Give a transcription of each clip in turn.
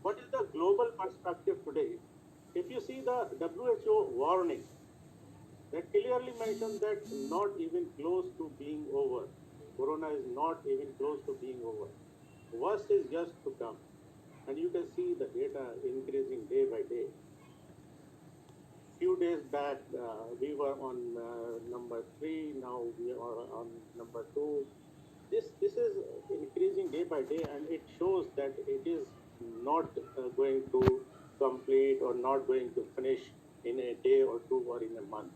What is the global perspective today? If you see the WHO warning, that clearly mentions that not even close to being over. Corona is not even close to being over. Worst is just to come. And you can see the data increasing day by day. Few days back, we were on number 3. Now we are on number 2. This is increasing day by day, and it shows that it is not going to complete or not going to finish in a day or two or in a month.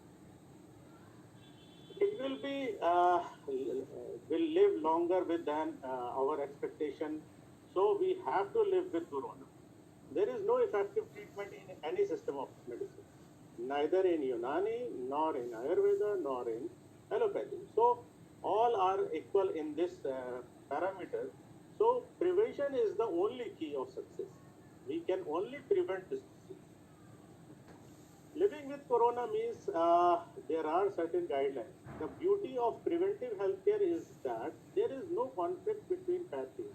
It will be will live longer with than our expectation. So we have to live with corona. There is no effective treatment in any system of medicine, neither in Unani, nor in Ayurveda, nor in allopathy. So all are equal in this parameter. So prevention is the only key of success. We can only prevent this disease. Living with corona means there are certain guidelines. The beauty of preventive healthcare is that there is no conflict between pathies.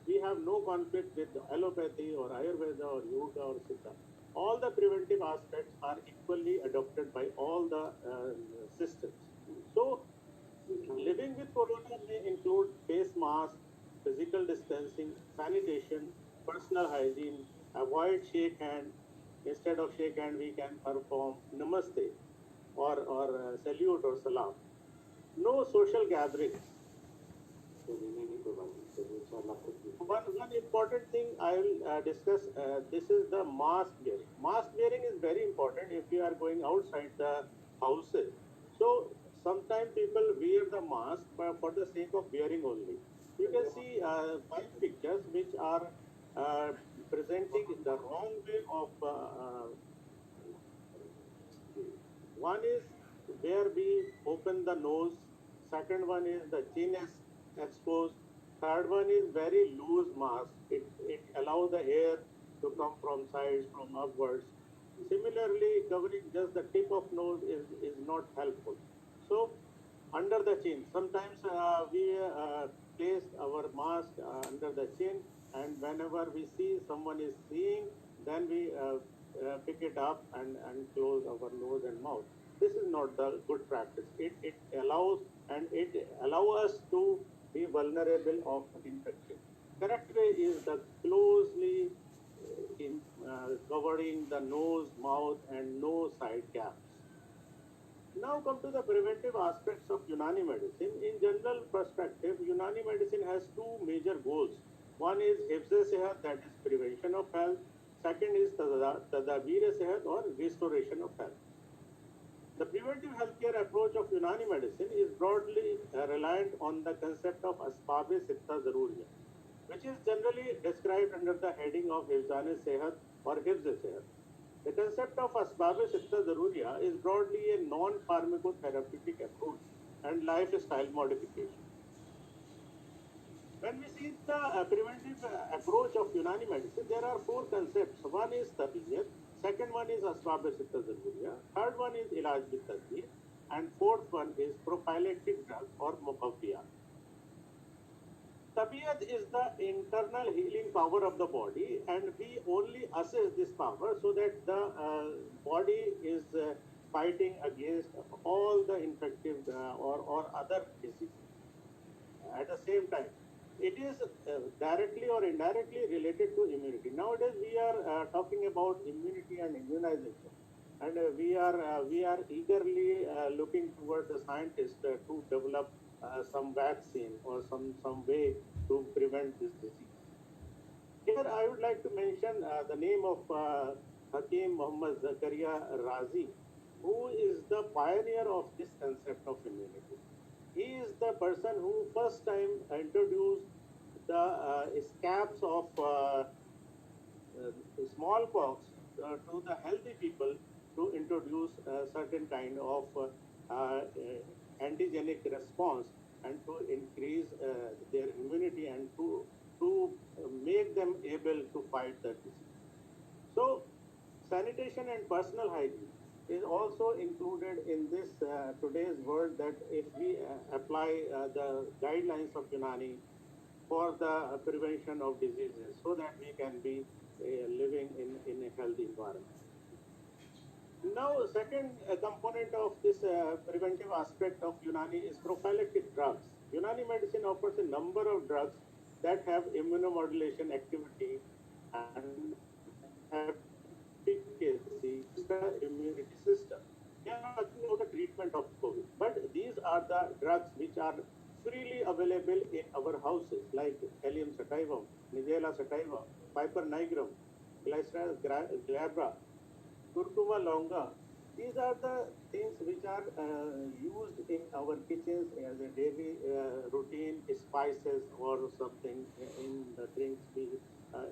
We have no conflict with allopathy or Ayurveda or yoga or Siddha. All the preventive aspects are equally adopted by all the systems. So, living with corona may include face mask, physical distancing, sanitation, personal hygiene, avoid shake hand. Instead of shake hand, we can perform namaste or salute or salam. No social gatherings. One important thing I will discuss, this is the mask wearing. Mask wearing is very important if you are going outside the houses. So sometimes people wear the mask for the sake of wearing only. You can see 5 pictures which are uh, presenting the wrong way of one is where we open the nose. Second one is the chin is exposed. Third one is very loose mask. It allows the air to come from sides, from upwards. Similarly, covering just the tip of nose is not helpful. So, under the chin, sometimes we place our mask under the chin, and whenever we see someone is seeing, then we pick it up and close our nose and mouth. This is not the good practice. It allows and it allow us to be vulnerable of infection. Correct way is the closely covering the nose, mouth, and no side gaps. Now come to the preventive aspects of Unani medicine. In general perspective, Unani medicine has two major goals. One is Hifz Sehat, that is prevention of health. Second is Tadabir Sehat or restoration of health. The preventive healthcare approach of Unani medicine is broadly reliant on the concept of Asbab-e Sitta Zaruriya, which is generally described under the heading of Hifzan Sehat or Hifz Sehat. The concept of Asbab-e Sitta Zaruriya is broadly a non-pharmacotherapeutic approach and lifestyle modification. When we see the preventive approach of Unani medicine, there are four concepts. One is Tabiyat, second one is Asbab-e Sitta Zaruriya, third one is Ilaj bi Tadbir, and fourth one is prophylactic drug or Muqawwiyat. Tabiyat is the internal healing power of the body, and we only assess this power so that the body is fighting against all the infective or other diseases. At the same time, it is directly or indirectly related to immunity. Nowadays, we are talking about immunity and immunization, and we are eagerly looking towards the scientists to develop some vaccine or some way to prevent this disease. Here, I would like to mention the name of Hakim Muhammad Zakaria Razi, who is the pioneer of this concept of immunity. He is the person who first time introduced the scabs of smallpox to the healthy people to introduce a certain kind of antigenic response and to increase their immunity and to make them able to fight the disease. So, sanitation and personal hygiene is also included in this today's world that if we apply the guidelines of Unani, for the prevention of diseases so that we can be living in a healthy environment. Now, second component of this preventive aspect of Unani is prophylactic drugs. Unani medicine offers a number of drugs that have immunomodulation activity and efficacy the immunity system. We are not talking about the treatment of COVID, but these are the drugs which are freely available in our houses, like Allium sativum, Nigella sativa, Piper nigrum, Glycerin glabra, curcuma longa. These are the things which are used in our kitchens as a daily routine, spices or something in the drinks. We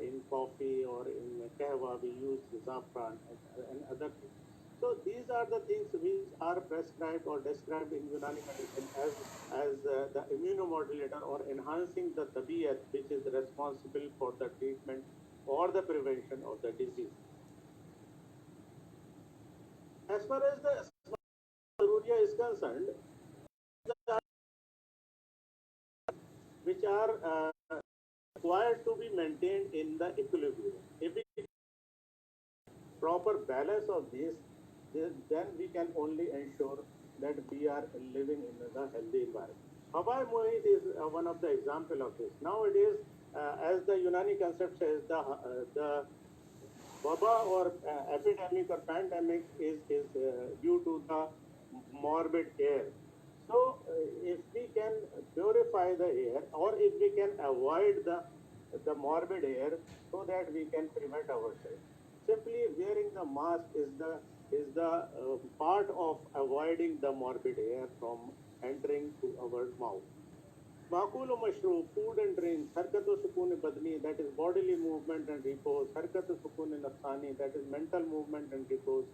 in coffee or in kahwa we use saffron and other things. So these are the things which are prescribed or described in Unani medicine as the immunomodulator or enhancing the tabiyat, which is responsible for the treatment or the prevention of the disease. As far as the Saruria is concerned, which are required to be maintained in the equilibrium. If we proper balance of this, then we can only ensure that we are living in a healthy environment. Hawaii Mohit is one of the example of this. Nowadays, as the Unani concept says, the Waba or epidemic or pandemic is due to the morbid air. So, if we can purify the air or if we can avoid the morbid air so that we can prevent ourselves. Simply wearing the mask is the part of avoiding the morbid air from entering to our mouth. Makul mashroom, food and drinks, harkat sukun badni, that is bodily movement and repose, harkat sukun nafsani, that is mental movement and repose,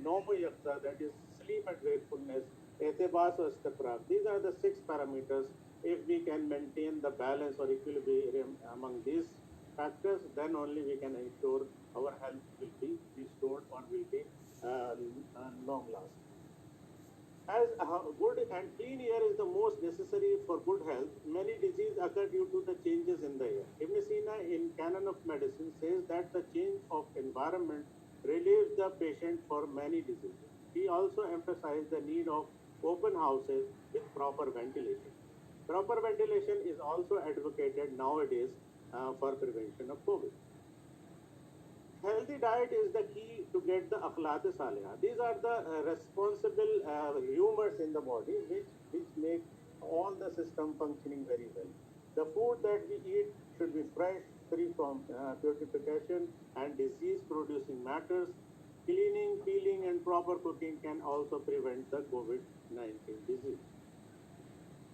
nomu yaksa, that is sleep and wakefulness, etebas or istifraq. These are the six parameters. If we can maintain the balance or equilibrium among these factors, then only we can ensure our health will be restored or will be long lasting. As good and clean air is the most necessary for good health, many diseases occur due to the changes in the air. Ibn Sina in Canon of Medicine says that the change of environment relieves the patient for many diseases. He also emphasized the need of open houses with proper ventilation. Proper ventilation is also advocated nowadays for prevention of COVID. Healthy diet is the key to get the akhlaq salihah. These are the responsible humors in the body which make all the system functioning very well. The food that we eat should be fresh, free from purification and disease-producing matters. Cleaning, peeling, and proper cooking can also prevent the COVID-19 disease.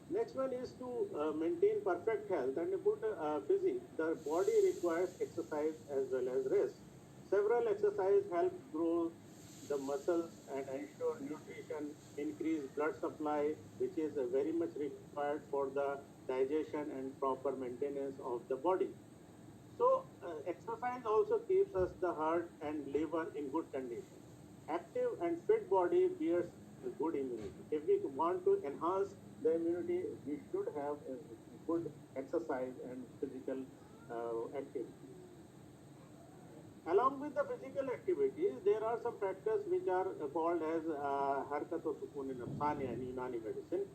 Next one is to maintain perfect health and a good physique. The body requires exercise as well as rest. Several exercises help grow the muscles and ensure nutrition, increase blood supply, which is very much required for the digestion and proper maintenance of the body. So, exercise also keeps us the heart and liver in good condition. Active and fit body bears good immunity. If we want to enhance the immunity, we should have a good exercise and physical activity. Along with the physical activities, there are some factors which are called as harkat or sukun in Afsani and Unani medicine.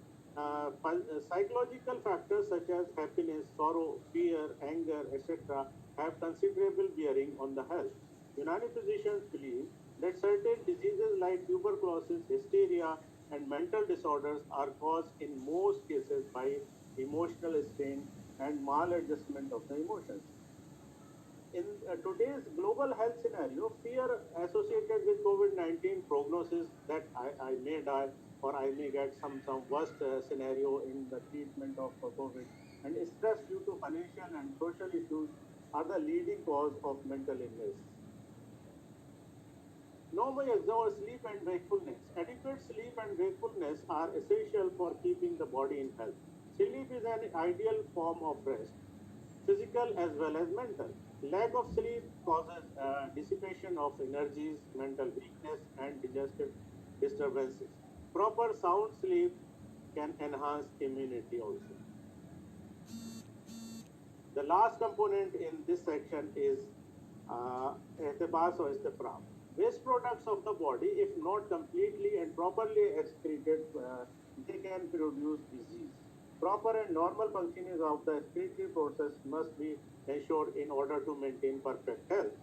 Psychological factors such as happiness, sorrow, fear, anger, etc., have considerable bearing on the health. Unani physicians believe that certain diseases like tuberculosis, hysteria, and mental disorders are caused in most cases by emotional strain and maladjustment of the emotions. In today's global health scenario, fear associated with COVID-19 prognosis that I may die or I may get some worst scenario in the treatment of COVID and stress due to financial and social issues are the leading cause of mental illness. Normal exhaust, sleep and wakefulness. Adequate sleep and wakefulness are essential for keeping the body in health. Sleep is an ideal form of rest, physical as well as mental. Lack of sleep causes dissipation of energies, mental weakness, and digestive disturbances. Proper sound sleep can enhance immunity also. The last component in this section is Etebas or Estepram. Waste products of the body, if not completely and properly excreted, they can produce disease. Proper and normal functioning of the excretory process must be ensured in order to maintain perfect health.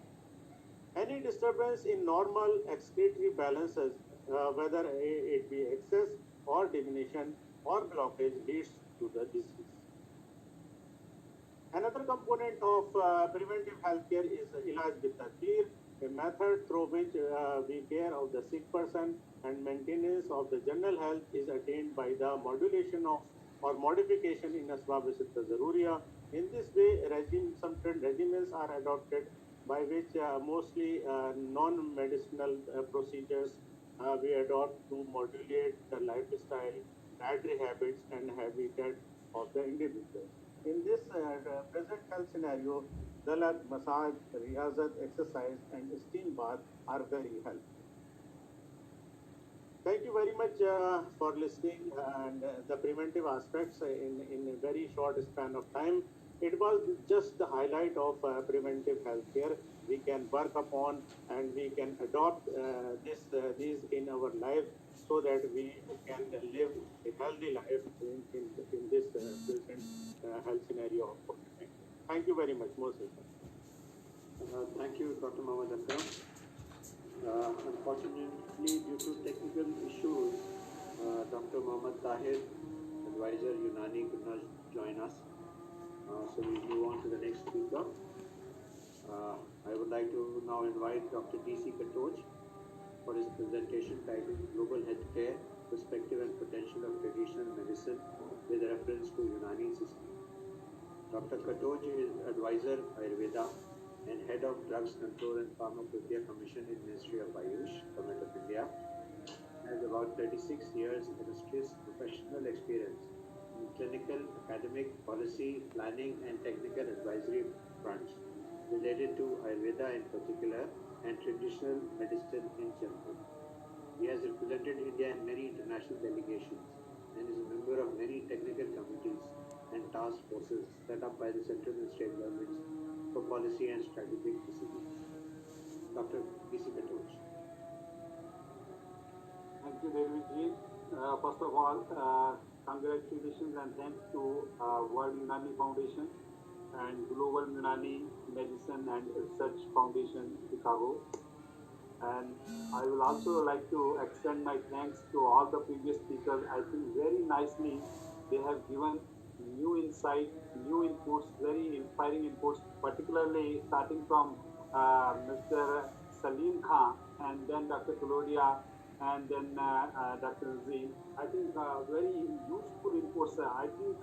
Any disturbance in normal excretory balances, whether it be excess or diminution or blockage, leads to the disease. Another component of preventive healthcare is Ilaj with Tadbir, a method through which we care of the sick person and maintenance of the general health is attained by the modulation of or modification in Asbab Zaruriya. In this way, some regimens are adopted by which mostly non-medicinal procedures we adopt to modulate the lifestyle, dietary habits, and habitat of the individual. In this present health scenario, dalag, massage, riyazat, exercise, and steam bath are very helpful. Thank you very much for listening and the preventive aspects in a very short span of time. It was just the highlight of preventive healthcare we can work upon and we can adopt these in our life so that we can live a healthy life in this present health scenario of COVID-19. Thank you very much, most welcome. Thank you, Dr. Mohammed Akram. Unfortunately, due to technical issues, Dr. Mohammed Tahir, advisor Unani, could not join us. So we move on to the next speaker. I would like to now invite Dr. D.C. Katoj for his presentation titled Global Healthcare, Perspective and Potential of Traditional Medicine with reference to Unani system. Dr. Katoj is advisor Ayurveda and Head of Drugs Control and Pharmacopoeia Commission in Ministry of Ayush, Government of India. Has about 36 years illustrious professional experience in clinical, academic, policy, planning, and technical advisory fronts related to Ayurveda in particular and traditional medicine in general. He has represented India in many international delegations and is a member of many technical committees and task forces set up by the central and state governments for policy and strategic decisions. Dr. D.C. Katoj. Thank you, David Ji. First of all, congratulations and thanks to World Unani Foundation and Global Unani Medicine and Research Foundation, Chicago. And I will also like to extend my thanks to all the previous speakers. I think very nicely they have given new insight, new inputs, very inspiring inputs, particularly starting from Mr. Salim Khan and then Dr. Kolodia and then Dr. Z. I think very useful inputs. I think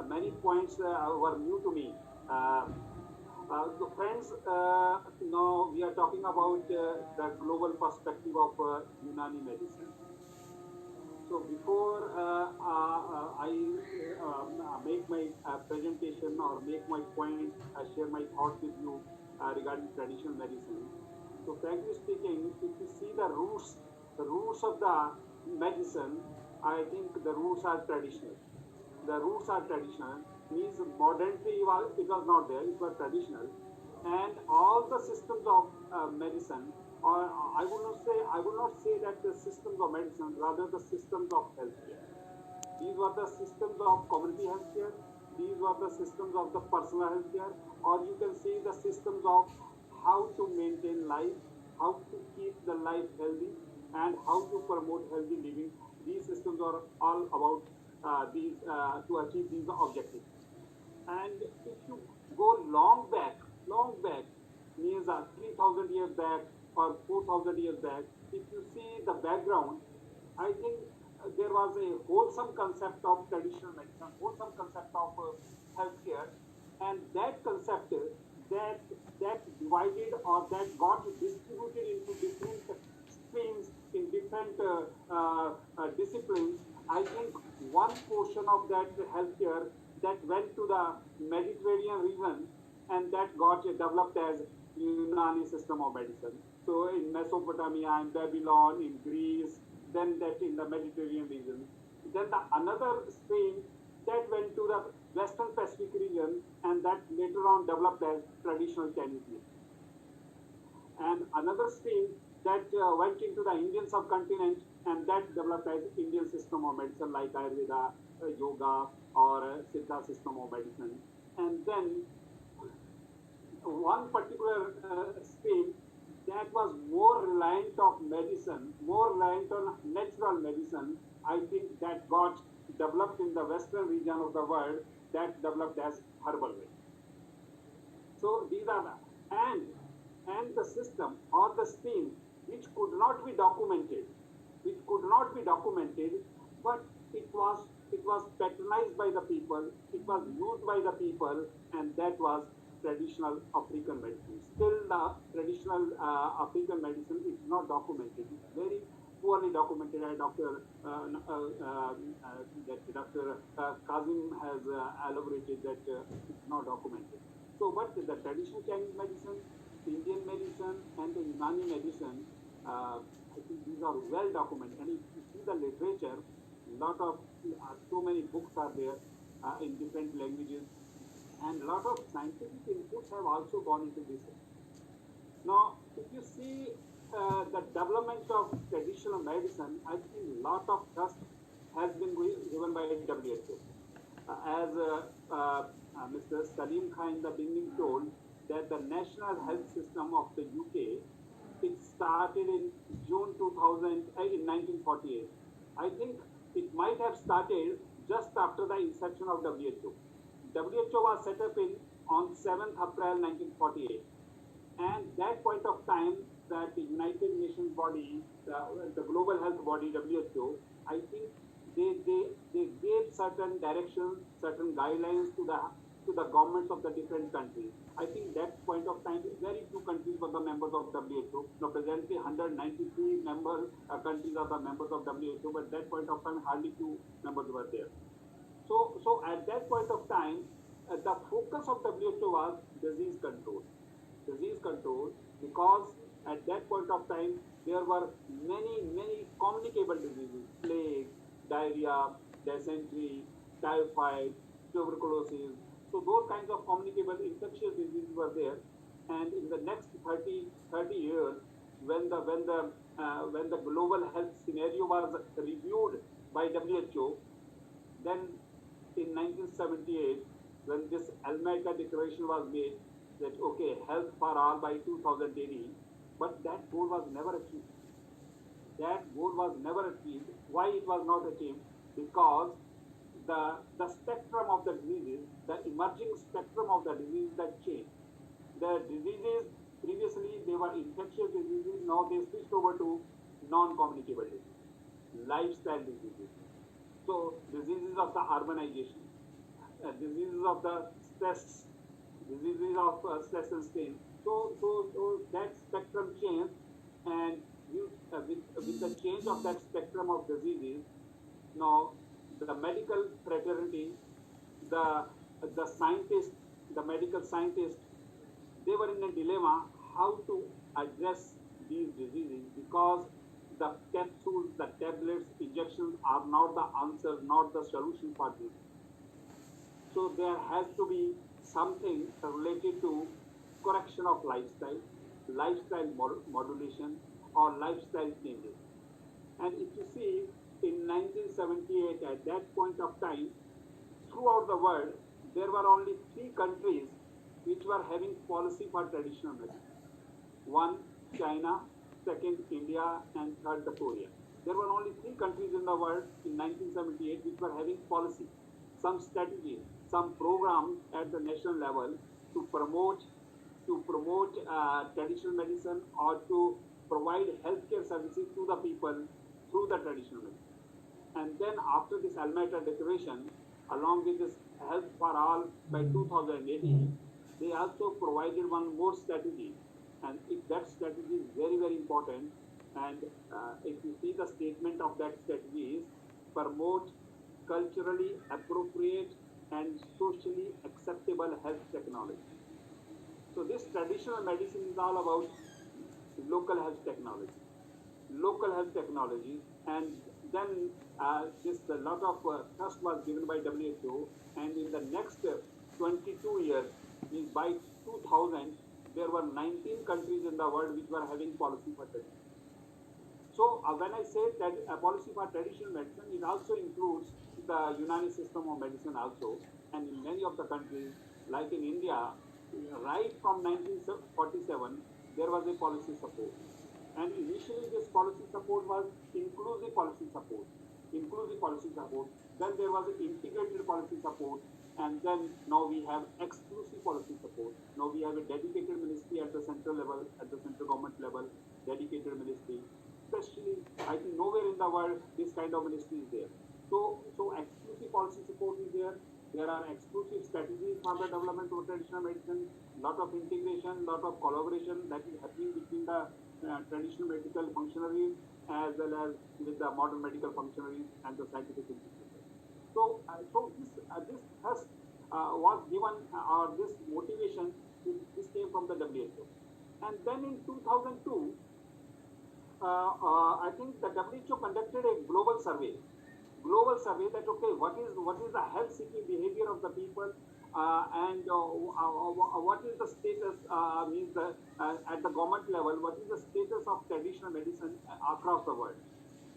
many points were new to me. So friends, now we are talking about the global perspective of Unani medicine. So before I make my presentation or make my points, I share my thoughts with you regarding traditional medicine. So frankly speaking, if you see the roots of the medicine, I think the roots are traditional. The roots are traditional, means modernity it was not there, it was traditional. And all the systems of medicine, or I would not say that the systems of medicine, rather the systems of healthcare. These were the systems of community healthcare, these were the systems of the personal healthcare, or you can see the systems of how to maintain life, how to keep the life healthy, and how to promote healthy living. These systems are all about to achieve these objectives. And if you go long back, means 3,000 years back or 4,000 years back, if you see the background, I think there was a wholesome concept of traditional medicine, wholesome concept of healthcare, and that concept that divided or that got distributed into different streams in different disciplines. I think one portion of that healthcare that went to the Mediterranean region and that got developed as Unani system of medicine. So in Mesopotamia, in Babylon, in Greece, then that in the Mediterranean region. Then the another stream that went to the Western Pacific region, and that later on developed as traditional Chinese medicine. And another stream that went into the Indian subcontinent and that developed as Indian system of medicine like Ayurveda, yoga, or Siddha system of medicine. And then one particular stream that was more reliant of medicine, more reliant on natural medicine, I think that got developed in the western region of the world, that developed as herbal medicine. So these are and the system or the stream which could not be documented, which could not be documented, but it was patronized by the people, it was used by the people, and that was traditional African medicine. Still, the traditional African medicine is not documented. It's very poorly documented. Dr. Kazim has elaborated that it's not documented. So, but the traditional Chinese medicine, Indian medicine, and the Unani medicine, I think these are well documented. And if you see the literature, lot of so many books are there in different languages, and a lot of scientific inputs have also gone into this. Now, if you see the development of traditional medicine, I think a lot of trust has been given by WHO. As Mr. Salim Khan in the beginning told, that the national health system of the UK, it started in June 2000, in 1948. I think it might have started just after the inception of WHO. WHO was set up on 7th April 1948. And that point of time, that the United Nations body, the global health body, WHO, I think they gave certain directions, certain guidelines to the governments of the different countries. I think that point of time, very few countries were the members of WHO. Now, presently, 193 countries are the members of WHO, but at that point of time, hardly few members were there. So at that point of time, the focus of WHO was disease control. Disease control, because at that point of time, there were many communicable diseases: plague, diarrhea, dysentery, typhoid, tuberculosis. So those kinds of communicable infectious diseases were there. And in the next 30 years, when the global health scenario was reviewed by WHO, then in 1978, when this Almeida Declaration was made, that okay, health for all by 2080, but that goal was never achieved. That goal was never achieved. Why it was not achieved? Because the spectrum of the diseases, the emerging spectrum of the diseases that changed. The diseases, previously they were infectious diseases, now they switched over to non-communicable diseases, lifestyle diseases. So diseases of the urbanization, diseases of the stress, diseases of stress and strain. So that spectrum changed, and with the change of that spectrum of diseases, now the medical fraternity, the scientists, the medical scientists, they were in a dilemma how to address these diseases, because the capsules, the tablets, injections are not the answer, not the solution for this. So there has to be something related to correction of lifestyle, lifestyle modulation, or lifestyle changes. And if you see, in 1978, at that point of time, throughout the world, there were only 3 countries which were having policy for traditional medicine. One, China; second, India; and third, the Korea. There were only 3 countries in the world in 1978 which were having policy, some strategy, some program at the national level to promote traditional medicine, or to provide healthcare services to the people through the traditional medicine. And then after this Almeida Declaration, along with this Health for All by 2018, they also provided one more strategy. And that strategy is very important. And if you see the statement of that strategy is promote culturally appropriate and socially acceptable health technology. So this traditional medicine is all about local health technology, and then this a lot of trust was given by WHO, and in the next 22 years, means by 2000, there were 19 countries in the world which were having policy for traditional. So when I say that a policy for traditional medicine, it also includes the Unani system of medicine also, and in many of the countries, like in India, right from 1947, there was a policy support. And initially, this policy support was inclusive policy support. Inclusive policy support. Then there was integrated policy support. And then now we have exclusive policy support. Now we have a dedicated ministry at the central level, at the central government level, dedicated ministry. Especially, I think nowhere in the world this kind of ministry is there. So exclusive policy support is there. There are exclusive strategies for the development of traditional medicine, lot of integration, lot of collaboration that is happening between the traditional medical functionaries as well as with the modern medical functionaries and the scientific institutions. So this has was given or this motivation. This came from the WHO, and then in 2002, I think the WHO conducted a global survey that okay, what is the health seeking behavior of the people, and what is the status, means the at the government level, what is the status of traditional medicine across the world.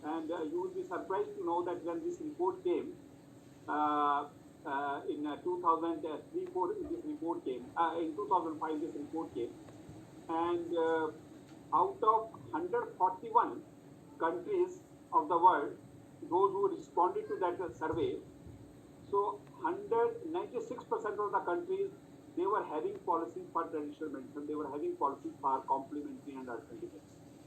And you will be surprised to know that when this report came, in 2003 4 this report came, in 2005 this report came, and out of 141 countries of the world, those who responded to that survey, so 196% of the countries, they were having policies for traditional medicine, they were having policies for complementary and alternative medicine.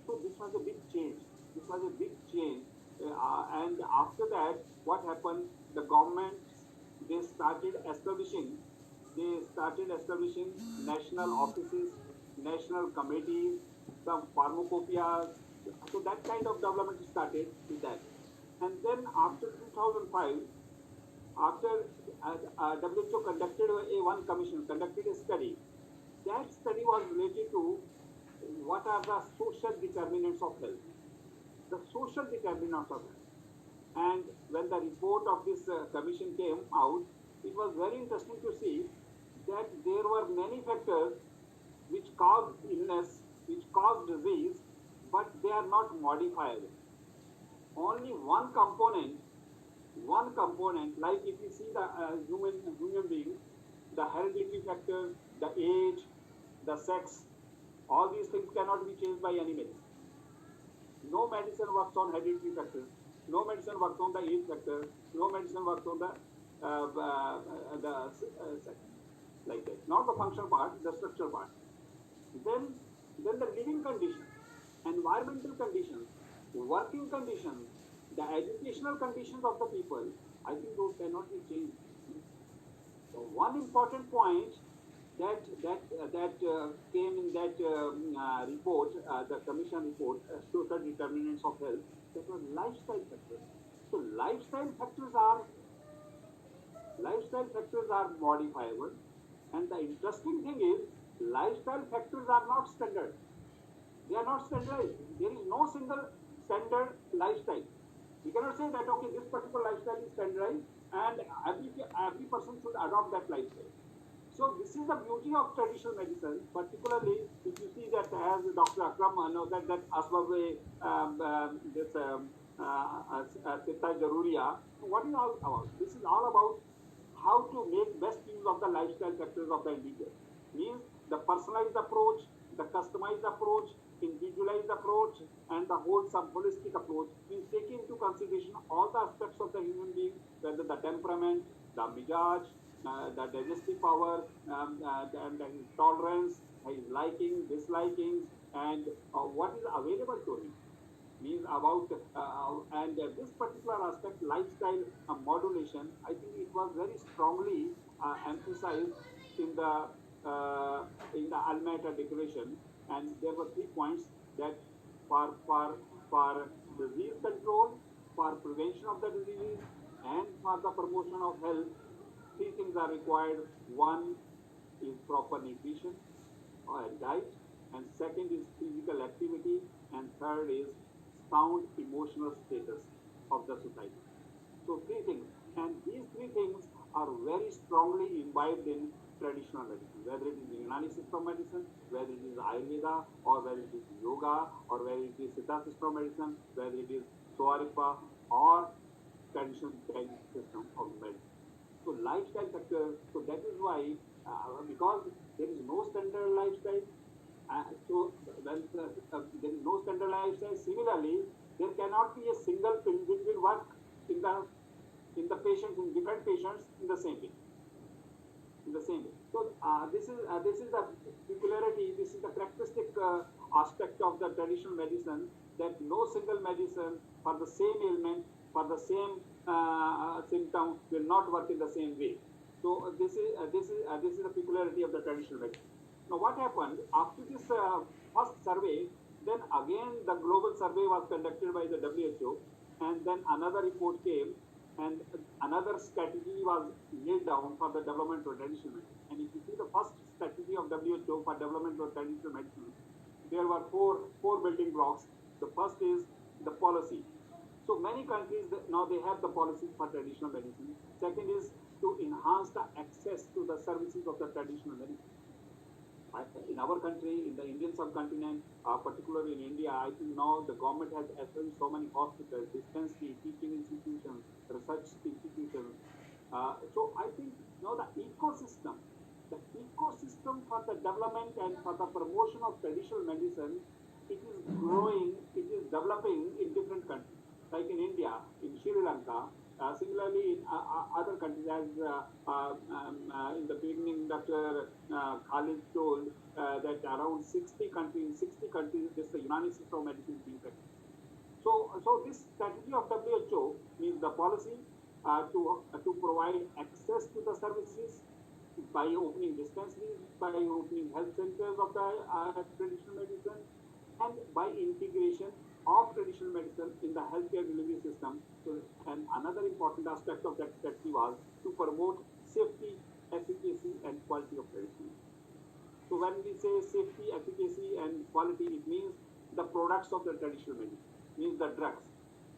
So this was a big change. This was a big change. And after that, what happened? The government, they started establishing national offices, national committees, some pharmacopoeias. So that kind of development started with that. And then after 2005, after WHO conducted conducted a study. That study was related to what are the social determinants of health. The social determinants of health. And when the report of this commission came out, it was very interesting to see that there were many factors which cause illness, which cause disease, but they are not modifiable. Only one component, like if you see the human being, the hereditary factors, the age, the sex, all these things cannot be changed by any medicine. No medicine works on hereditary factors. No medicine works on the age factor. No medicine works on the sex, like that. Not the functional part, the structural part. Then the living conditions, environmental conditions, working conditions, the educational conditions of the people, I think those cannot be changed. So one important point that came in that report, the commission report, social determinants of health, that was lifestyle factors. So lifestyle factors are modifiable, and the interesting thing is lifestyle factors are not standard. They are not standardized. There is no single standard lifestyle. We cannot say that okay, this particular lifestyle is standardized and every person should adopt that lifestyle. So this is the beauty of traditional medicine, particularly if you see that as Dr. Akram knows that Asbab this Sitta Jaruria, what is all about? This is all about how to make best use of the lifestyle factors of the individual. Means the personalized approach, the customized approach, individualized approach, and the whole holistic approach means taking into consideration all the aspects of the human being, whether the temperament, the mijaj, the digestive power, and his tolerance, his liking, dislikings, and what is available to him. Means about and this particular aspect, lifestyle modulation, I think it was very strongly emphasized in the Almeida Declaration, and there were 3 points that for disease control, for prevention of the diseases, and for the promotion of health, 3 things are required. One is proper nutrition or diet, and second is physical activity, and third is sound emotional status of the society. So 3 things, and these 3 things are very strongly imbibed in traditional medicine, whether it is Unani system of medicine, whether it is Ayurveda, or whether it is yoga, or whether it is Siddha system of medicine, whether it is Soaripa, or traditional Chinese system of medicine. So lifestyle factor. So that is why because there is no standard lifestyle. So when there is no standard lifestyle, similarly there cannot be a single pill which will work in the patients in different patients in the same way. In the same way. So this is the peculiarity. This is the characteristic aspect of the traditional medicine, that no single medicine for the same ailment, for the same symptom will not work in the same way. So this is the peculiarity of the traditional medicine. Now what happened after this first survey? Then again the global survey was conducted by the WHO, and then another report came, and another strategy was laid down for the development of traditional medicine. And if you see the first strategy of WHO for development of traditional medicine, there were four building blocks. The first is the policy. So many countries now they have the policies for traditional medicine. Second is to enhance the access to the services of the traditional medicine. In our country, in the Indian subcontinent, particularly in India, I think now the government has established so many hospitals, dispensary, teaching institutions, research institutions. So I think now the ecosystem for the development and for the promotion of traditional medicine, it is growing, it is developing in different countries. Like in India, in Sri Lanka, similarly, in other countries, as in the beginning, Dr. Khalid told that around 60 countries, this Unani system of medicine is being practiced. So this strategy of WHO means the policy to provide access to the services by opening dispensaries, by opening health centers of the traditional medicine, and by integration of traditional medicine in the healthcare delivery system. So, and another important aspect of that strategy was to promote safety, efficacy, and quality of traditional medicine. So when we say safety, efficacy, and quality, it means the products of the traditional medicine, means the drugs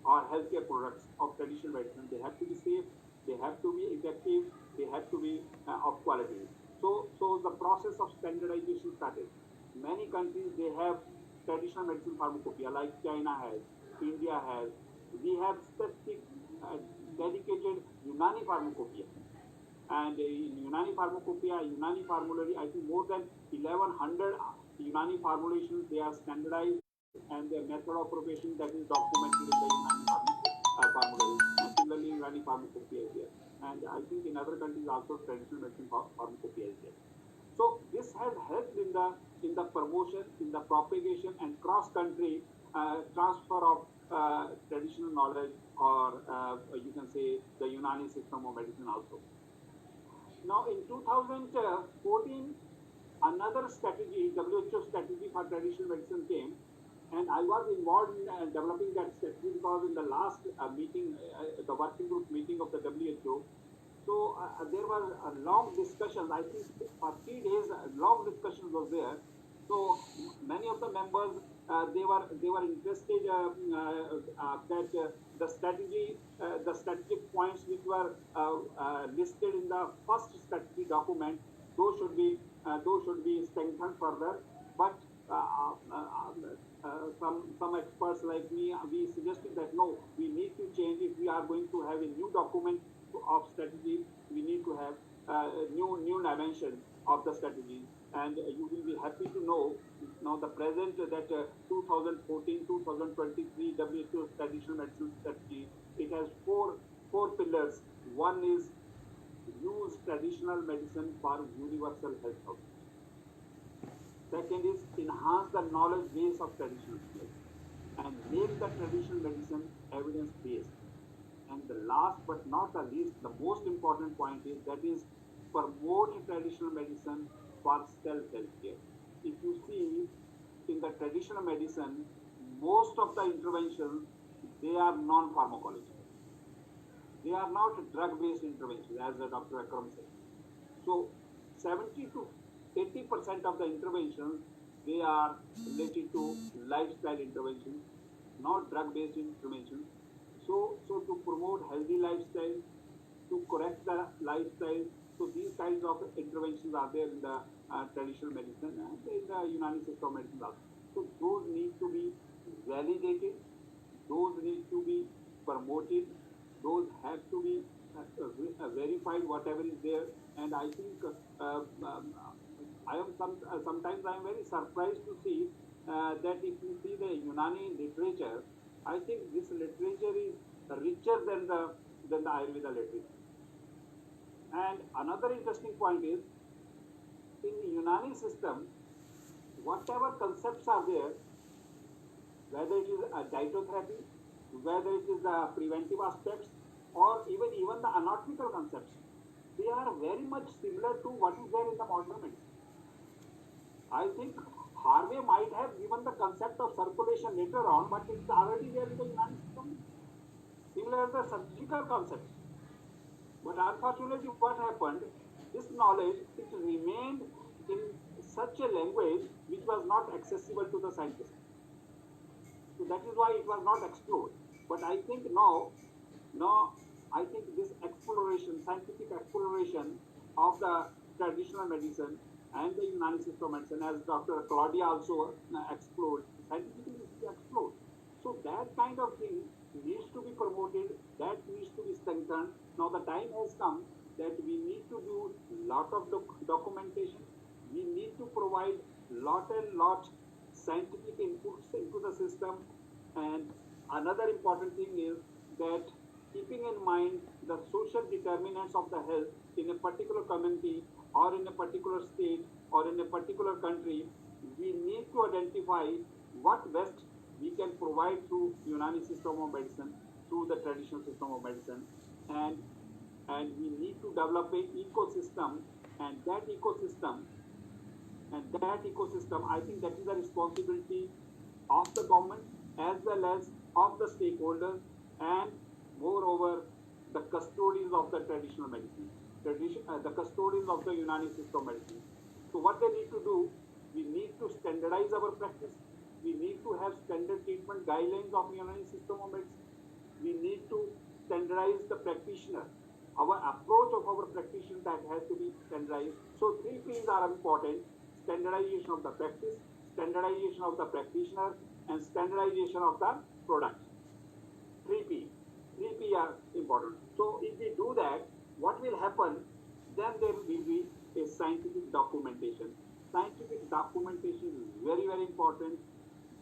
or healthcare products of traditional medicine. They have to be safe, they have to be effective, they have to be of quality. So the process of standardization started. Many countries they have traditional medicine pharmacopoeia, like China has, India has. We have specific dedicated Unani pharmacopoeia. And in Unani pharmacopoeia, Unani formulary, I think more than 1100 Unani formulations, they are standardized, and their method of preparation that is documented in the Unani formulary. And similarly, Unani pharmacopoeia is there. And I think in other countries also traditional medicine pharmacopoeia is there. So this has helped in the promotion, in the propagation, and cross-country transfer of traditional knowledge, or you can say the Unani system of medicine also. Now, in 2014, another strategy, WHO strategy for traditional medicine came, and I was involved in developing that strategy, because in the last meeting, the working group meeting of the WHO, so there were long discussions. I think for 3 days, long discussions was there. So many of the members they were interested that the strategic points which were listed in the first strategy document, those should be strengthened further. But some experts like me, we suggested that no, we need to change. If we are going to have a new document of strategy, we need to have new dimension of the strategy. And you will be happy to know now the present that 2014-2023 WHO traditional medicine strategy, it has four pillars. One is use traditional medicine for universal health outcomes. Second is enhance the knowledge base of traditional medicine and make the traditional medicine evidence based. And the last but not the least, the most important point is that is promote traditional medicine for self-help care. If you see in the traditional medicine, most of the interventions, they are non-pharmacological. They are not drug-based interventions, as Dr. Akram said. So 70 to 80% of the interventions, they are related to lifestyle interventions, not drug-based interventions. So to promote healthy lifestyle, to to correct the lifestyle. So these kinds of interventions are there in the traditional medicine and in the Unani system of medicine also. So those need to be validated, those need to be promoted, those have to be verified whatever is there. And I think sometimes I am very surprised to see that if you see the Unani literature, I think this literature is richer than the Ayurveda literature. And another interesting point is in the Unani system, whatever concepts are there, whether it is a dietotherapy, whether it is the preventive aspects, or even the anatomical concepts, they are very much similar to what is there in the modern medicine. I think Harvey might have given the concept of circulation later on, but it's already there in the Unani system. Similar to the surgical concepts. But unfortunately, what happened? This knowledge it remained in such a language which was not accessible to the scientists. So that is why it was not explored. But I think now, I think this exploration, scientific exploration of the traditional medicine and the Unani system of medicine, as Dr. Claudia also explored, scientifically explored. So that kind of thing needs to be promoted, that needs to be strengthened. Now the time has come that we need to do lot of documentation. We need to provide lot and lot scientific inputs into the system. And another important thing is that keeping in mind the social determinants of the health in a particular community or in a particular state or in a particular country, we need to identify what best we can provide through Unani system of medicine, through the traditional system of medicine, and we need to develop an ecosystem, and that ecosystem, I think that is a responsibility of the government as well as of the stakeholders and moreover the custodians of the traditional medicine, the custodians of the Unani system of medicine. So what they need to do, we need to standardize our practice. We need to have standard treatment guidelines of Unani system of medicine. We need to standardize the practitioner. Our approach of our practitioner that has to be standardized. So three P's are important: standardization of the practice, standardization of the practitioner, and standardization of the product. 3P. 3P are important. So if we do that, what will happen? Then there will be a scientific documentation. Scientific documentation is very, very important.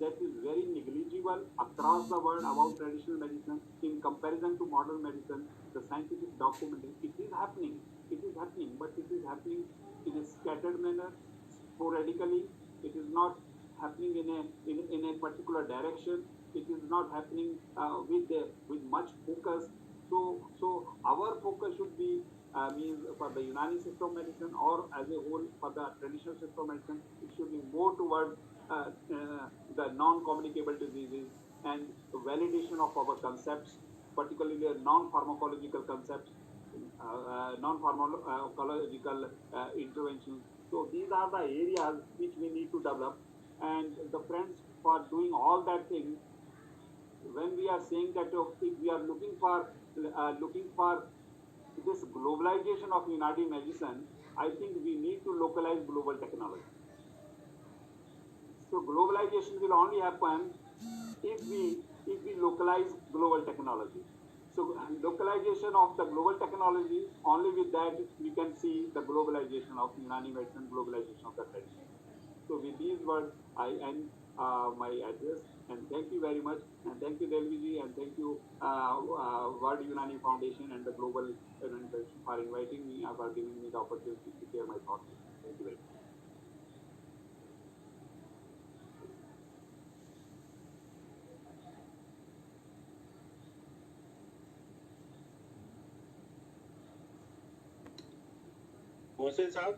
That is very negligible across the world about traditional medicine in comparison to modern medicine. The scientific documentation, it is happening, but it is happening in a scattered manner, sporadically. It is not happening in a particular direction. It is not happening with much focus. So our focus should be means for the Unani system of medicine or as a whole for the traditional system of medicine, it should be more towards the non-communicable diseases and validation of our concepts, particularly non-pharmacological concepts, non-pharmacological interventions. So these are the areas which we need to develop. And the friends, for doing all that thing, when we are saying that if we are looking for this globalization of Unani medicine, I think we need to localize global technology. So globalization will only happen if we localize global technology. So localization of the global technology, only with that we can see the globalization of Unani medicine, globalization of the tradition. So with these words, I end my address, and thank you very much, and thank you Delviji, and thank you World Unani Foundation and the Global Unani Foundation for inviting me and for giving me the opportunity to share my thoughts. Thank you very much. Mohsin Saab?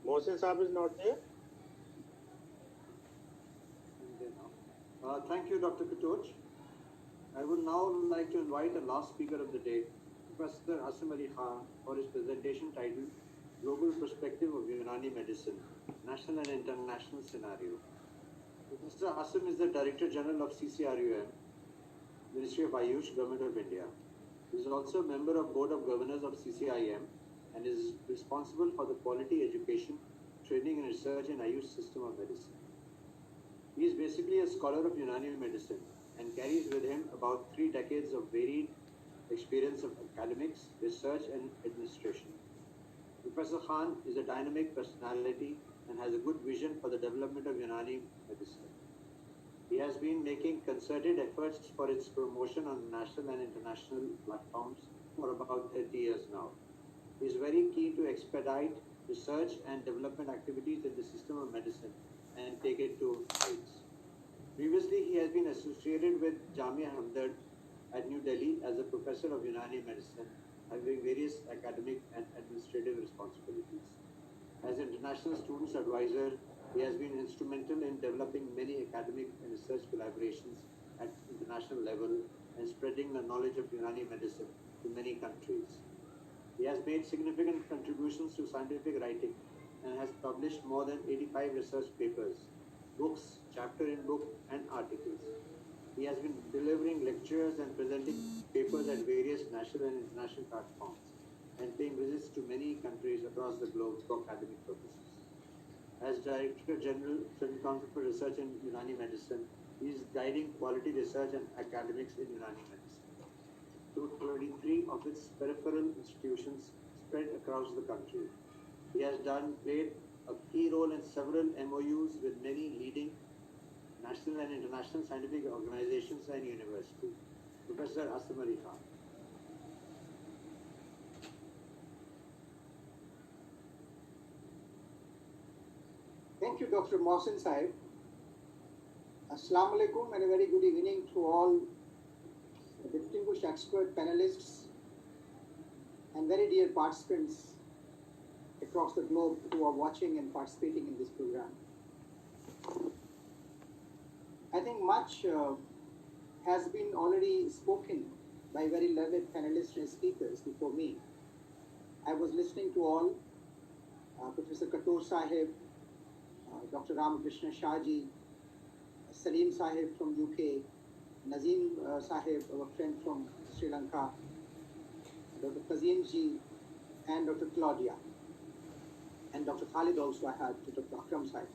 Mohsin Saab is not there? Thank you, Dr. Katoch. I would now like to invite the last speaker of the day, Professor Asim Ali Khan, for his presentation titled Global Perspective of Unani Medicine, National and International Scenario. Mr. Asim is the Director General of CCRUM, Ministry of Ayush, Government of India. He is also a member of Board of Governors of CCIM and is responsible for the quality education, training and research in Ayush system of medicine. He is basically a scholar of Unani medicine and carries with him about 3 decades of varied experience of academics, research and administration. Professor Khan is a dynamic personality and has a good vision for the development of Unani medicine. He has been making concerted efforts for its promotion on national and international platforms for about 30 years now. He is very keen to expedite research and development activities in the system of medicine and take it to heights. Previously, he has been associated with Jamia Hamdard at New Delhi as a professor of Unani medicine, having various academic and administrative responsibilities. As international students advisor, he has been instrumental in developing many academic and research collaborations at international level and spreading the knowledge of Unani medicine to many countries. He has made significant contributions to scientific writing and has published more than 85 research papers, books, chapter in book, and articles. He has been delivering lectures and presenting papers at various national and international platforms and paying visits to many countries across the globe for academic purposes. As Director General, Central Council for Research in Unani Medicine, he is guiding quality research and academics in Unani medicine. 223 of its peripheral institutions spread across the country. He has played a key role in several MOUs with many leading national and international scientific organizations and universities. Professor Asim Ali Khan. Thank you, Dr. Mohsin Saib. Assalamu alaikum and a very good evening to all the distinguished expert panelists and very dear participants across the globe who are watching and participating in this program. I think much has been already spoken by very learned panelists and speakers before me. I was listening to all, Professor Katur Sahib, Dr. Ramakrishna Shahji, Salim Sahib from UK, Nazim Sahib, our friend from Sri Lanka, Dr. Kazim Ji, and Dr. Claudia, and Dr. Khalid also I had, Dr. Akram Sahib.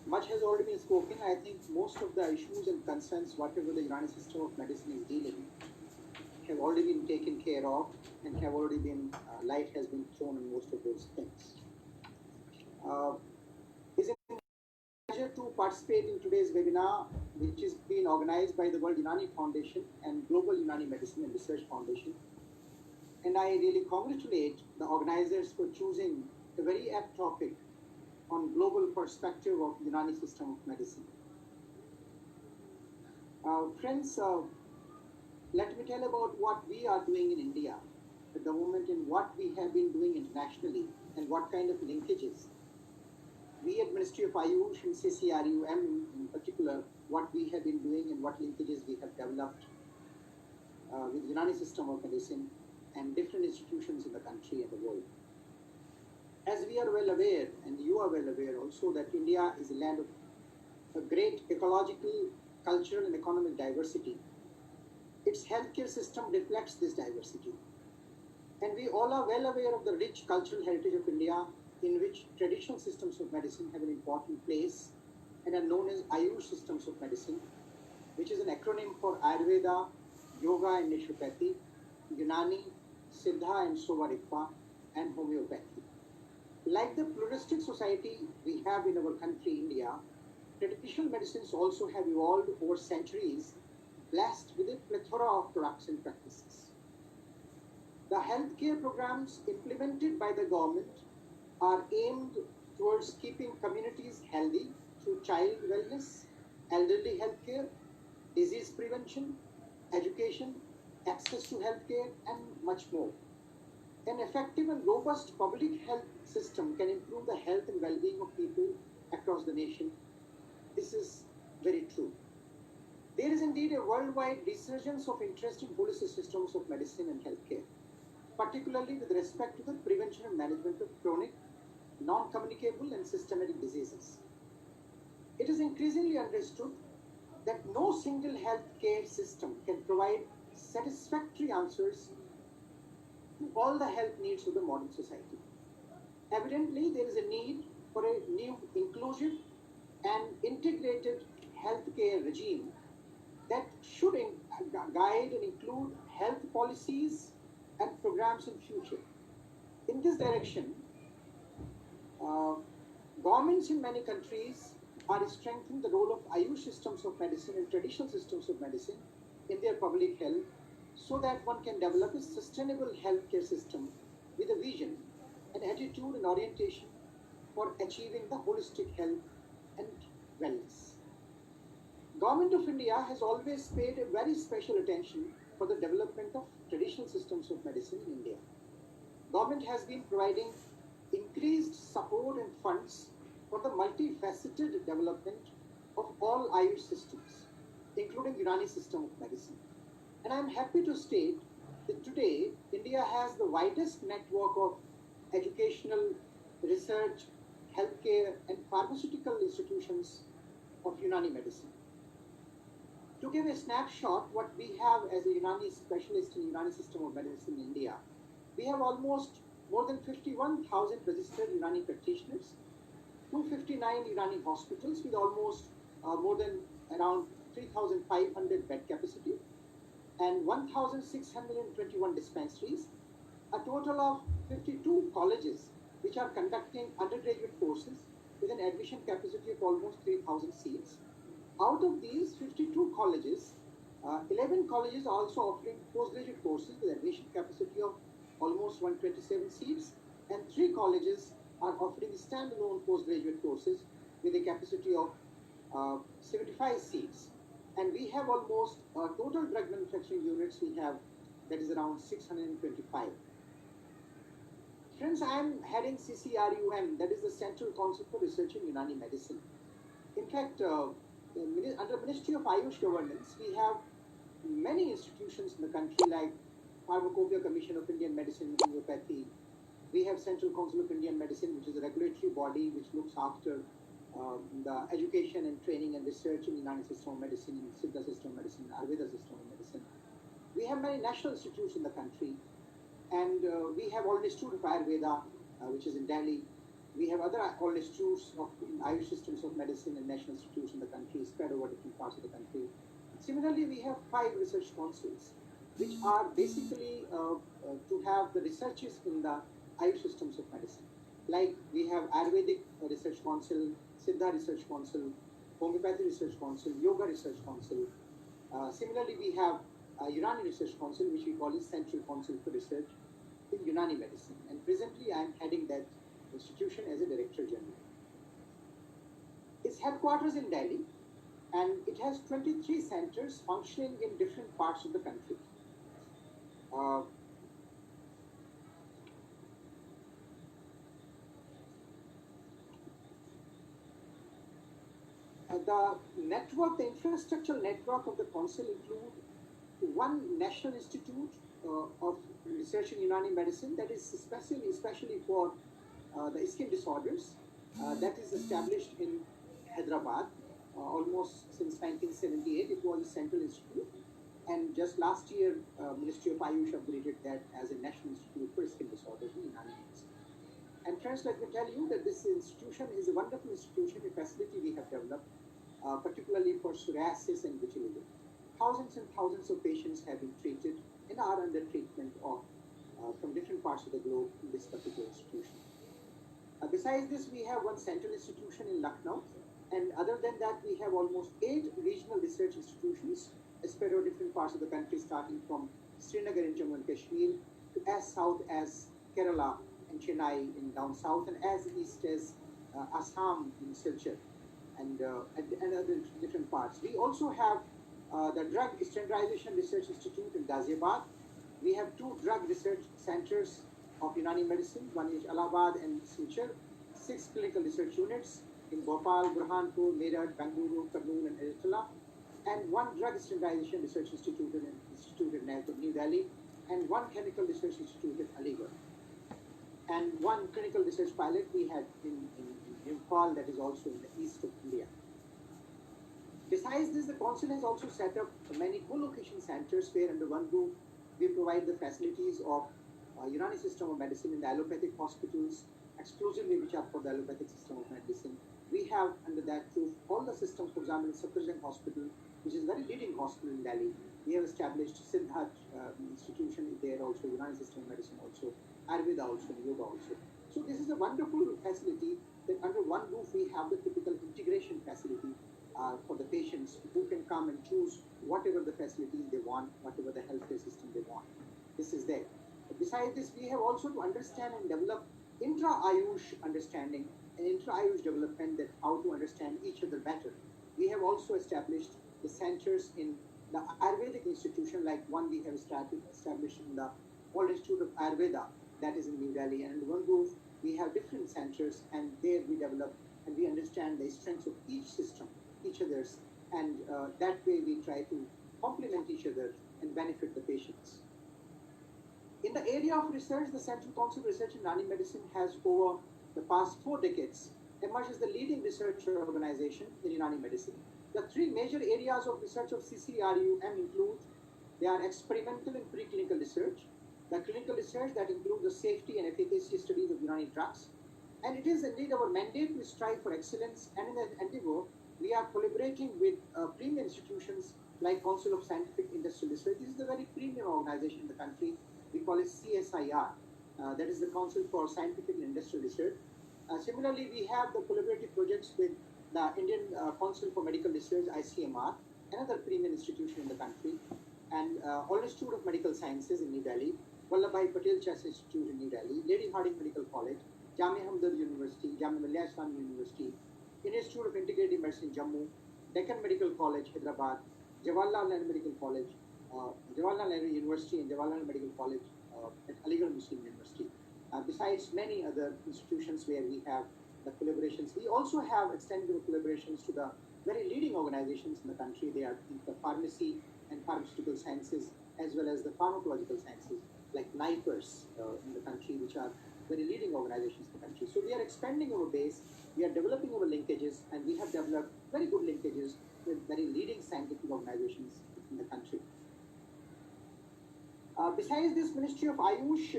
Much has already been spoken. I think most of the issues and concerns, whatever the Iranian system of medicine is dealing, have already been taken care of and have already been, light has been thrown on most of those things. It's a pleasure to participate in today's webinar, which is being organized by the World Unani Foundation and Global Unani Medicine and Research Foundation. And I really congratulate the organizers for choosing a very apt topic on global perspective of Unani system of medicine. Friends, let me tell about what we are doing in India at the moment and what we have been doing internationally and what kind of linkages. We at Ministry of Ayush and CCRUM in particular, what we have been doing and what linkages we have developed with Unani system of medicine and different institutions in the country and the world. As we are well aware, and you are well aware also, that India is a land of a great ecological, cultural and economic diversity. Its healthcare system reflects this diversity. And we all are well aware of the rich cultural heritage of India, in which traditional systems of medicine have an important place and are known as Ayush systems of medicine, which is an acronym for Ayurveda, Yoga and Naturopathy, Unani, Siddha and Sovarikpa, and Homeopathy. Like the pluralistic society we have in our country, India, traditional medicines also have evolved over centuries, blessed with a plethora of products and practices. The healthcare programs implemented by the government are aimed towards keeping communities healthy through child wellness, elderly healthcare, disease prevention, education, access to healthcare, and much more. An effective and robust public health system can improve the health and well-being of people across the nation. This is very true. There is indeed a worldwide resurgence of interest in holistic systems of medicine and healthcare, particularly with respect to the prevention and management of chronic, non-communicable and systematic diseases. It is increasingly understood that no single healthcare system can provide satisfactory answers to all the health needs of the modern society. Evidently, there is a need for a new inclusive and integrated healthcare regime that should guide and include health policies and programs in future. In this direction, uh, governments in many countries are strengthening the role of Ayush systems of medicine and traditional systems of medicine in their public health so that one can develop a sustainable healthcare system with a vision, an attitude, and orientation for achieving the holistic health and wellness. Government of India has always paid a very special attention for the development of traditional systems of medicine in India. Government has been providing increased support and funds for the multifaceted development of all Ayush systems, including Unani system of medicine. And I am happy to state that today India has the widest network of educational, research, healthcare, and pharmaceutical institutions of Unani medicine. To give a snapshot, what we have as a Unani specialist in Unani system of medicine in India, we have almost more than 51,000 registered Unani practitioners, 259 Unani hospitals with almost more than around 3,500 bed capacity, and 1,621 dispensaries, a total of 52 colleges which are conducting undergraduate courses with an admission capacity of almost 3,000 seats. Out of these 52 colleges, 11 colleges are also offering postgraduate courses with admission capacity of almost 127 seats, and 3 colleges are offering standalone postgraduate courses with a capacity of 75 seats. And we have almost total drug manufacturing units we have, that is around 625. Friends, I am heading CCRUM, that is the Central Council for Research in Unani Medicine. In fact, under Ministry of Ayush Governance, we have many institutions in the country like Pharmacopoeia Commission of Indian Medicine and Homeopathy. We have Central Council of Indian Medicine, which is a regulatory body which looks after the education and training and research in Unani system of medicine, in Siddha system of medicine, Ayurveda system of medicine. We have many national institutes in the country, and we have All Institute of Ayurveda, which is in Delhi. We have other All Institutes of Ayush systems of medicine and national institutes in the country, spread over different parts of the country. Similarly, we have 5 research councils, which are basically to have the researches in the Ayush systems of medicine. Like we have Ayurvedic Research Council, Siddha Research Council, Homeopathy Research Council, Yoga Research Council. Similarly, we have Unani Research Council, which we call is Central Council for Research in Unani Medicine. And presently, I am heading that institution as a Director General. Its headquarters in Delhi, and it has 23 centers functioning in different parts of the country. The network, the infrastructural network of the council include one national institute of research in Unani medicine that is especially for the skin disorders, that is established in Hyderabad almost since 1978. It was a central institute, and just last year Ministry of Ayush upgraded that as a national institute for skin disorders in Unani medicine. And friends, let me tell you that this institution is a wonderful institution, a facility we have developed, particularly for psoriasis and vitiligo. Thousands and thousands of patients have been treated and are under treatment from different parts of the globe in this particular institution. Besides this, we have one central institution in Lucknow, and other than that, we have almost 8 regional research institutions spread over different parts of the country, starting from Srinagar in Jammu and Kashmir to as south as Kerala and Chennai in down south, and as east as Assam in Silchar, and other different parts. We also have the Drug Standardization Research Institute in Ghaziabad. We have 2 drug research centers of Unani medicine, one is Allahabad and Silchar, 6 clinical research units in Bhopal, Burhanpur, Meerut, Bengaluru, Kurnool, and Ertala, and 1 drug standardization research institute in New Delhi, and 1 chemical research institute in Aligarh, and 1 clinical research pilot we had in Imphal, that is also in the east of India. Besides this, the council has also set up many co-location centers where under one roof we provide the facilities of Unani system of medicine in the allopathic hospitals exclusively which are for the allopathic system of medicine. We have under that roof all the systems, for example, Safdarjung Hospital, which is a very leading hospital in Delhi. We have established Siddharth institution there also, Unani system of medicine also, Ayurveda also, Yoga also. So this is a wonderful facility that under one roof we have the typical integration facility for the patients who can come and choose whatever the facilities they want, whatever the healthcare system they want. This is there. But besides this, we have also to understand and develop intra-Ayush understanding and intra-Ayush development, that how to understand each other better. We have also established the centers in the Ayurvedic institution, like one we have established in the World Institute of Ayurveda, that is in New Delhi, and under one roof we have different centers, and there we develop and we understand the strengths of each system, each other's, and that way we try to complement each other and benefit the patients. In the area of research, the Central Council of Research in Unani Medicine has over the past 4 decades emerged as the leading research organization in Unani medicine. The 3 major areas of research of CCRUM include, they are experimental and preclinical research, the clinical research that includes the safety and efficacy studies of Unani drugs, and it is indeed our mandate to strive for excellence, and in that endeavor, we are collaborating with premium institutions like Council of Scientific Industrial Research. This is a very premium organization in the country. We call it CSIR. That is the Council for Scientific and Industrial Research. Similarly, we have the collaborative projects with the Indian Council for Medical Research, ICMR, another premium institution in the country, and All Institute of Medical Sciences in New Delhi, Vallabhbhai Patel Chess Institute in New Delhi, Lady Hardinge Medical College, Jamia Hamdard University, Jamia Millia Islami University, Indian Institute of Integrative Medicine, Jammu, Deccan Medical College, Hyderabad, Jawaharlal Nehru Medical College, Jawaharlal Nehru University, and Jawaharlal Medical College at Aligarh Muslim University. Besides many other institutions where we have the collaborations. We also have extended collaborations to the very leading organizations in the country. They are in the pharmacy and pharmaceutical sciences, as well as the pharmacological sciences, like NIPERS in the country, which are very leading organizations in the country. So we are expanding our base, we are developing our linkages, and we have developed very good linkages with very leading scientific organizations in the country. Besides this, Ministry of Ayush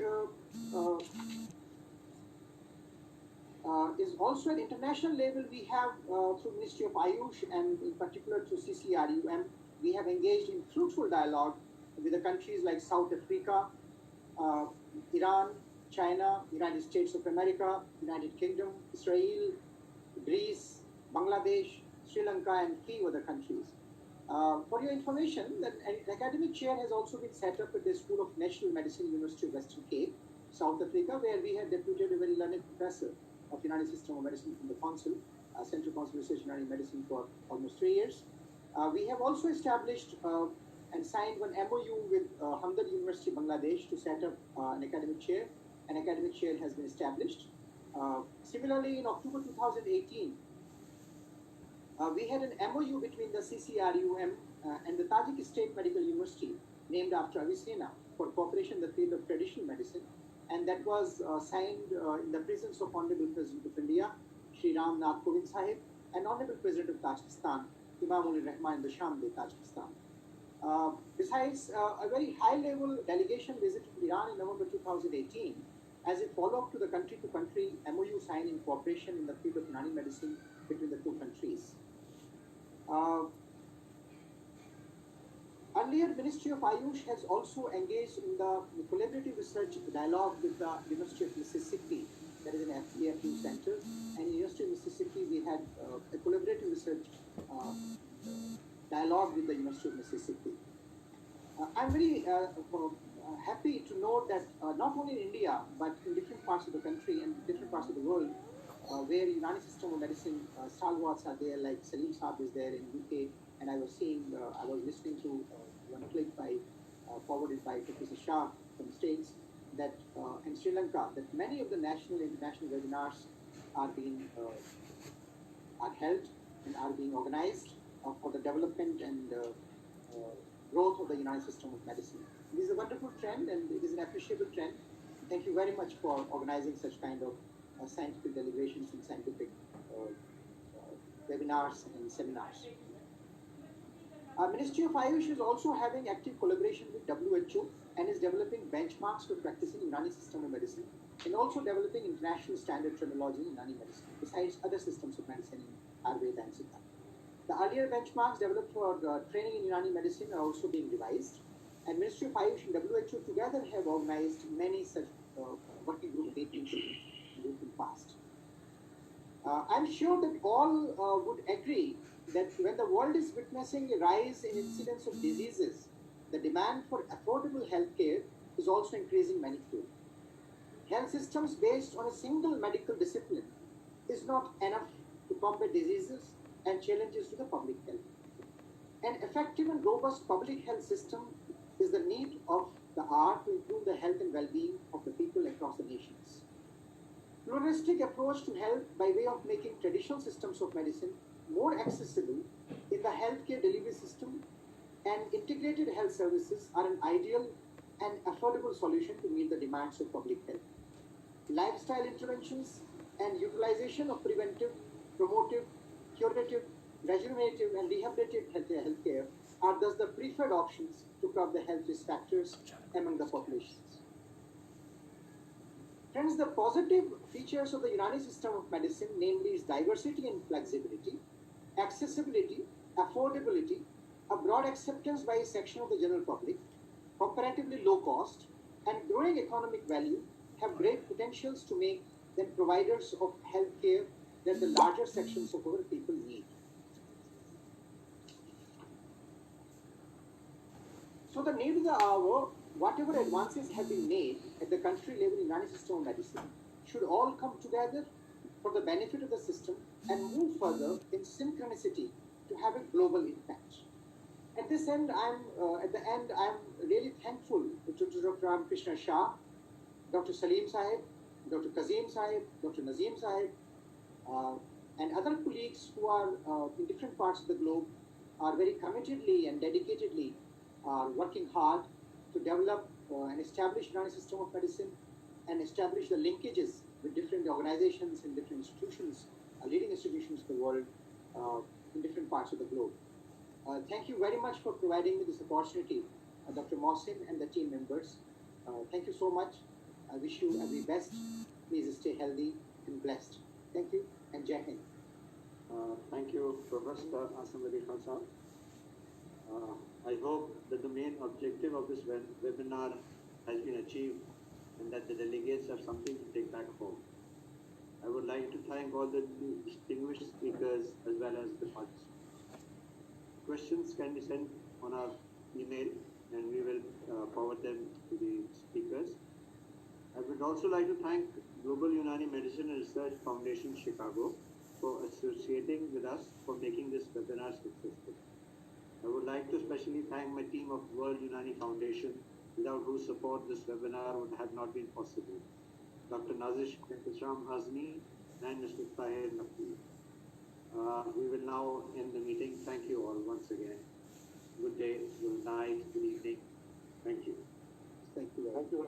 is also at international level. We have through Ministry of Ayush and in particular through CCRUM, we have engaged in fruitful dialogue with the countries like South Africa, Iran, China, United States of America, United Kingdom, Israel, Greece, Bangladesh, Sri Lanka, and few other countries. For your information, that an academic chair has also been set up at the School of National Medicine, University of Western Cape, South Africa, where we have deputed a very learned professor of United System of Medicine from the Council, Central Council of Research in United Medicine for almost 3 years. We have also established and signed one MOU with Hamdard University, Bangladesh, to set up an academic chair. An academic chair has been established. Similarly, in October 2018, we had an MOU between the CCRUM and the Tajik State Medical University, named after Avicenna, for cooperation in the field of traditional medicine. And that was signed in the presence of Honorable President of India, Shri Ram Nath Kovind Sahib, and Honorable President of Tajikistan, Imam Ul Rahman Dashamde, Tajikistan. Besides, a very high-level delegation visited Iran in November 2018 as a follow-up to the country-to-country MOU signed in cooperation in the field of Unani medicine between the 2 countries. Earlier, Ministry of Ayush has also engaged in the collaborative research dialogue with the University of Mississippi, that is an FDFU center, and University of Mississippi we had a collaborative research dialogue with the University of Mississippi. I'm very happy to note that not only in India, but in different parts of the country and different parts of the world, where Unani system of medicine stalwarts are there, like Salim Saab is there in UK, and I was listening to one clip forwarded by Professor Shah from States, that in Sri Lanka, that many of the national and international webinars are held and are being organized for the development and growth of the United System of Medicine. This is a wonderful trend, and it is an appreciable trend. Thank you very much for organizing such kind of scientific deliberations and scientific webinars and seminars. Ministry of Ayush is also having active collaboration with WHO and is developing benchmarks for practicing Unani system of medicine and also developing international standard terminology in Unani medicine, besides other systems of medicine in Ayurveda and Siddha. The earlier benchmarks developed for training in Unani medicine are also being revised, and Ministry of Ayush and WHO together have organized many such working group meetings in the past. I'm sure that all would agree that when the world is witnessing a rise in incidence of diseases, the demand for affordable healthcare is also increasing manifold. Health systems based on a single medical discipline is not enough to combat diseases and challenges to the public health. An effective and robust public health system is the need of the hour to improve the health and well-being of the people across the nations. Pluralistic approach to health by way of making traditional systems of medicine more accessible in the healthcare delivery system and integrated health services are an ideal and affordable solution to meet the demands of public health. Lifestyle interventions and utilization of preventive, promotive, curative, regenerative, and rehabilitative healthcare are thus the preferred options to curb the health risk factors among the populations. Friends, the positive features of the Unani system of medicine, namely its diversity and flexibility, accessibility, affordability, a broad acceptance by a section of the general public, comparatively low cost, and growing economic value, have great potentials to make them providers of health care that the larger sections of our people need. So the need of the hour, whatever advances have been made at the country level in Unani system of medicine, should all come together for the benefit of the system and move further in synchronicity to have a global impact. At the end, I'm really thankful to Dr. Ramakrishna Shah, Dr. Salim Sahib, Dr. Kazim Sahib, Dr. Nazim Sahib, and other colleagues who are in different parts of the globe are very committedly and dedicatedly working hard to develop and establish Unani system of medicine and establish the linkages with different organizations and different institutions, leading institutions of the world in different parts of the globe. Thank you very much for providing me this opportunity, Dr. Mohsin and the team members. Thank you so much. I wish you every best. Please stay healthy and blessed. Thank you and Jai Hind. Thank you, Professor Asamali Khan. I hope that the main objective of this webinar has been achieved and that the delegates have something to take back home. I would like to thank all the distinguished speakers as well as the participants. Questions can be sent on our email and we will forward them to the speakers. I would also like to thank Global Unani Medicine and Research Foundation Chicago for associating with us for making this webinar successful. I would like to especially thank my team of World Unani Foundation, without whose support this webinar would have not been possible. Dr. Nazish Kashram Azmi and Mr. Tahir Naqvi. We will now end the meeting. Thank you all once again. Good day, good night, good evening. Thank you. Thank you. Thank you.